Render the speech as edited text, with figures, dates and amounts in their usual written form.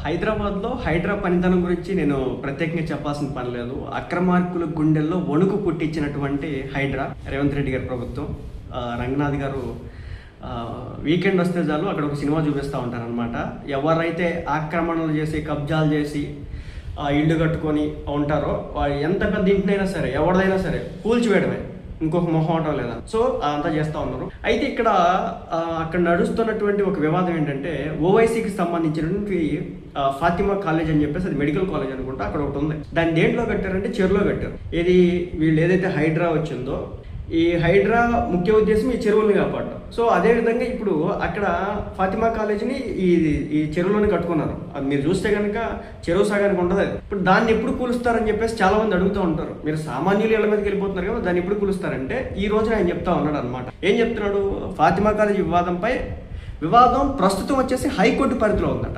హైదరాబాద్లో హైడ్రా పనితనం గురించి నేను ప్రత్యేకంగా చెప్పాల్సిన పని లేదు. అక్రమార్కుల గుండెల్లో వణుకు పుట్టించినటువంటి హైడ్రా రేవంత్ రెడ్డి గారి ప్రభుత్వం. రంగనాథ్ గారు వీకెండ్ వస్తే చాలు అక్కడ ఒక సినిమా చూపిస్తూ ఉంటారనమాట. ఎవరైతే ఆక్రమణలు చేసి కబ్జాలు చేసి ఇల్లు కట్టుకొని ఉంటారో ఎంత పెద్ద ఇంటినైనా సరే ఎవరిదైనా సరే కూల్చివేయడమే, ఇంకొక మొహమాటం లేదా. సో అదంతా చేస్తూ ఉన్నారు. అయితే ఇక్కడ అక్కడ నడుస్తున్నటువంటి ఒక వివాదం ఏంటంటే ఓవైసీకి సంబంధించినటువంటి ఫాతిమా కాలేజ్ అని చెప్పేసి అది మెడికల్ కాలేజ్ అనుకుంటా అక్కడ ఒకటి ఉంది. దాన్ని దేంట్లో కట్టారంటే చెరువులో కట్టారు. ఇది వీళ్ళు ఏదైతే హైడ్రా వచ్చిందో ఈ హైడ్రా ముఖ్య ఉద్దేశం ఈ చెరువుల్ని కాపాడటం. సో అదేవిధంగా ఇప్పుడు అక్కడ ఫాతిమా కాలేజీని ఈ చెరువులోనే కట్టుకున్నారు. అది మీరు చూస్తే కనుక చెరువు సగానికి ఉంటుంది. ఇప్పుడు దాన్ని ఎప్పుడు కూలుస్తారని చెప్పేసి చాలా మంది అడుగుతూ ఉంటారు. మీరు సామాన్యులు ఇళ్ల మీదకి వెళ్ళిపోతున్నారు కదా, దాన్ని ఎప్పుడు కూలుస్తారంటే ఈ రోజున ఆయన చెప్తా ఉన్నాడు అనమాట. ఏం చెప్తున్నాడు? ఫాతిమా కాలేజీ వివాదం ప్రస్తుతం వచ్చేసి హైకోర్టు పరిధిలో ఉందట.